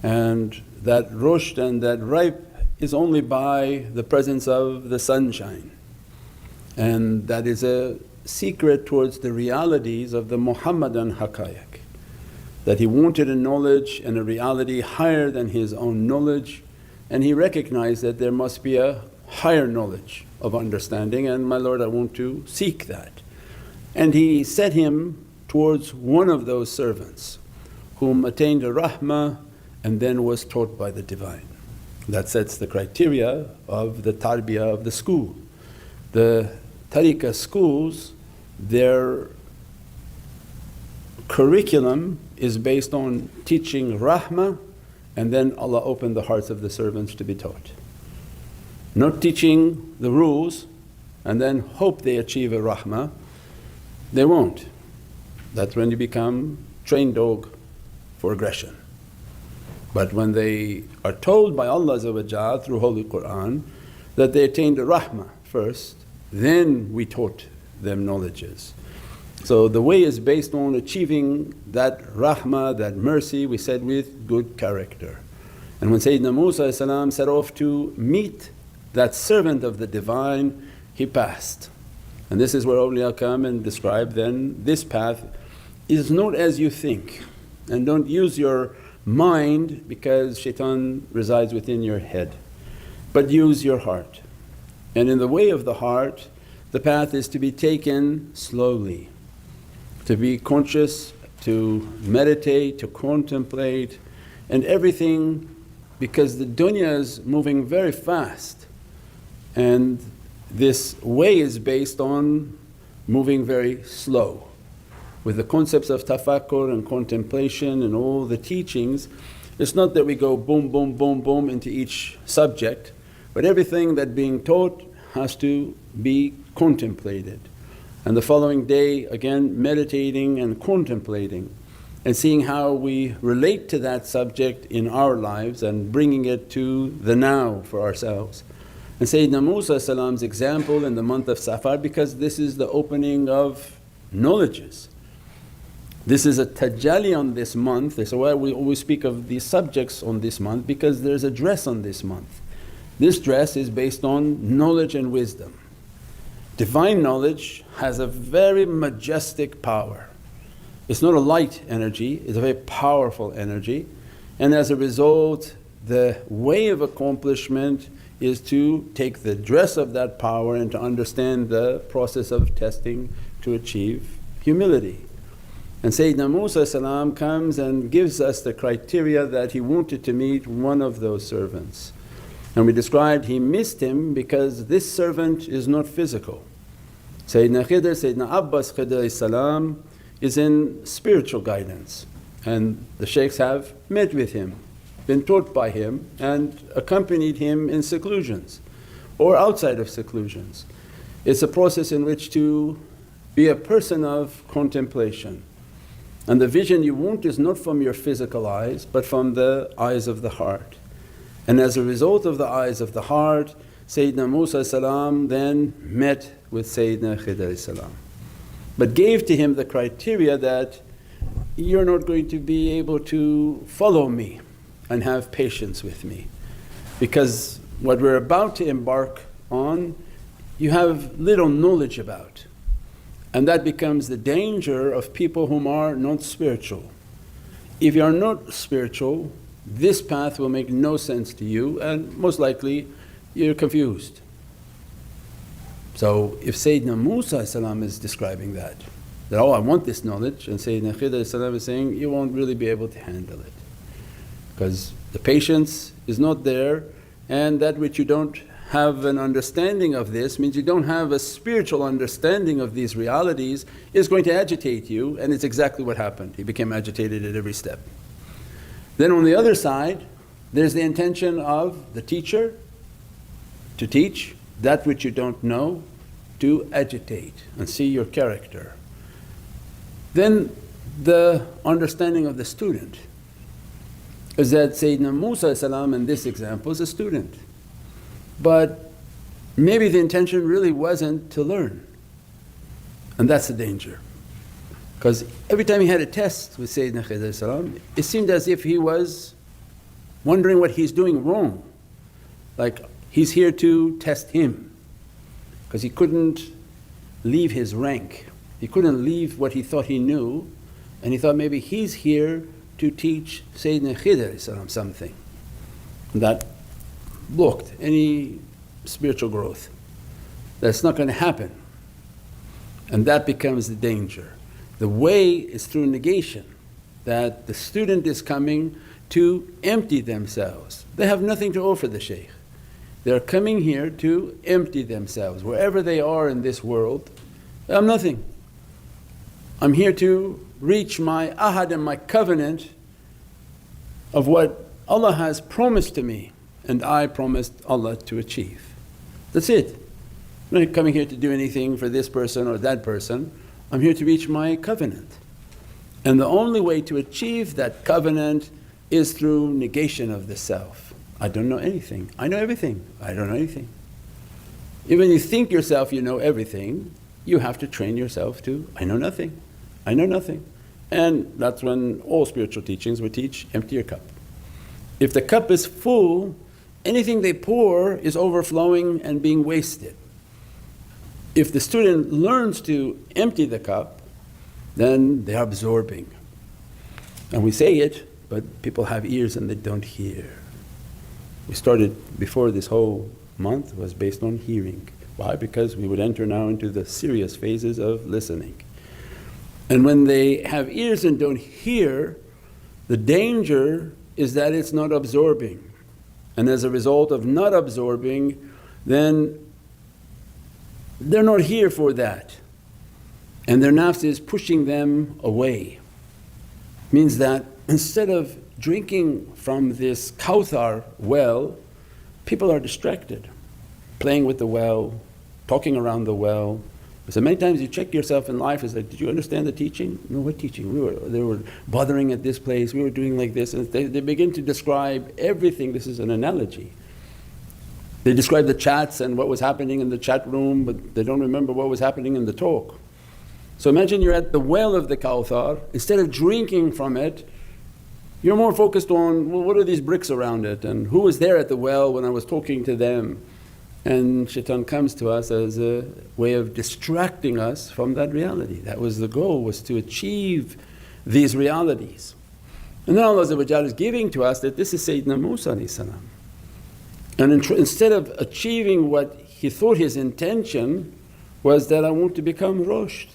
And that rushd and that ripe is only by the presence of the sunshine. And that is a secret towards the realities of the Muhammadan haqqaiq, that he wanted a knowledge and a reality higher than his own knowledge, and he recognized that there must be a higher knowledge of understanding, and my Lord, I want to seek that. And he set him towards one of those servants whom attained a rahmah and then was taught by the Divine. That sets the criteria of the tarbiyah of the school. The tariqah schools, their curriculum is based on teaching rahmah, and then Allah opened the hearts of the servants to be taught. Not teaching the rules and then hope they achieve a rahmah, they won't. That's when you become trained dog for aggression. But when they are told by Allah through Holy Qur'an that they attained a rahmah first, then we taught them knowledges. So the way is based on achieving that rahmah, that mercy, we said with good character. And when Sayyidina Musa set off to meet that servant of the Divine, he passed. And this is where awliya come and describe then this path is not as you think, and don't use your mind because shaitan resides within your head, but use your heart. And in the way of the heart, the path is to be taken slowly, to be conscious, to meditate, to contemplate and everything, because the dunya is moving very fast and this way is based on moving very slow. With the concepts of tafakkur and contemplation and all the teachings, it's not that we go boom, boom, boom, boom into each subject, but everything that being taught has to be contemplated. And the following day again meditating and contemplating and seeing how we relate to that subject in our lives and bringing it to the now for ourselves. And Sayyidina Musa's example in the month of Safar, because this is the opening of knowledges. This is a tajalli on this month. That's why we always speak of these subjects on this month, because there's a dress on this month. This dress is based on knowledge and wisdom. Divine knowledge has a very majestic power. It's not a light energy, it's a very powerful energy, and as a result the way of accomplishment is to take the dress of that power and to understand the process of testing to achieve humility. And Sayyidina Musa comes and gives us the criteria that he wanted to meet one of those servants. And we described he missed him because this servant is not physical. Sayyidina Khidr, Sayyidina Abbas Khidr is in spiritual guidance, and the shaykhs have met with him, been taught by him and accompanied him in seclusions or outside of seclusions. It's a process in which to be a person of contemplation. And the vision you want is not from your physical eyes but from the eyes of the heart. And as a result of the eyes of the heart, Sayyidina Musa then met with Sayyidina Khidr, but gave to him the criteria that, you're not going to be able to follow me and have patience with me, because what we're about to embark on you have little knowledge about. And that becomes the danger of people whom are not spiritual. If you are not spiritual, this path will make no sense to you and most likely you're confused. So if Sayyidina Musa is describing that, oh I want this knowledge, and Sayyidina Khidr is saying, you won't really be able to handle it, because the patience is not there, and that which you don't have an understanding of this means you don't have a spiritual understanding of these realities, is going to agitate you, and it's exactly what happened. He became agitated at every step. Then on the other side there's the intention of the teacher to teach that which you don't know, to agitate and see your character. Then the understanding of the student is that Sayyidina Musa in this example is a student, but maybe the intention really wasn't to learn, and that's the danger. Because every time he had a test with Sayyidina Khidr, it seemed as if he was wondering what he's doing wrong. Like he's here to test him, because he couldn't leave his rank. He couldn't leave what he thought he knew, and he thought maybe he's here to teach Sayyidina Khidr something. That blocked any spiritual growth. That's not going to happen. And that becomes the danger. The way is through negation, that the student is coming to empty themselves. They have nothing to offer the shaykh. They're coming here to empty themselves. Wherever they are in this world, I'm nothing. I'm here to reach my ahad and my covenant of what Allah has promised to me and I promised Allah to achieve. That's it. I'm not coming here to do anything for this person or that person. I'm here to reach my covenant. And the only way to achieve that covenant is through negation of the self. I don't know anything, I know everything, I don't know anything. Even you think yourself you know everything, you have to train yourself to, I know nothing, I know nothing. And that's when all spiritual teachings would teach, empty your cup. If the cup is full, anything they pour is overflowing and being wasted. If the student learns to empty the cup, then they're absorbing. And we say it, but people have ears and they don't hear. We started before this whole month was based on hearing. Why? Because we would enter now into the serious phases of listening. And when they have ears and don't hear, the danger is that it's not absorbing. And as a result of not absorbing, then they're not here for that. And their nafs is pushing them away. Means that instead of drinking from this Kawthar well, people are distracted, playing with the well, talking around the well. So many times you check yourself in life, it's like, did you understand the teaching? No, what teaching? They were bothering at this place, we were doing like this, and they begin to describe everything. This is an analogy. They describe the chats and what was happening in the chat room, but they don't remember what was happening in the talk. So imagine you're at the well of the Kawthar, instead of drinking from it, you're more focused on, well, what are these bricks around it and who was there at the well when I was talking to them. And shaitan comes to us as a way of distracting us from that reality. That was the goal, was to achieve these realities. And then Allah is giving to us that this is Sayyidina Musa. And instead of achieving what he thought his intention was, that I want to become Rushd.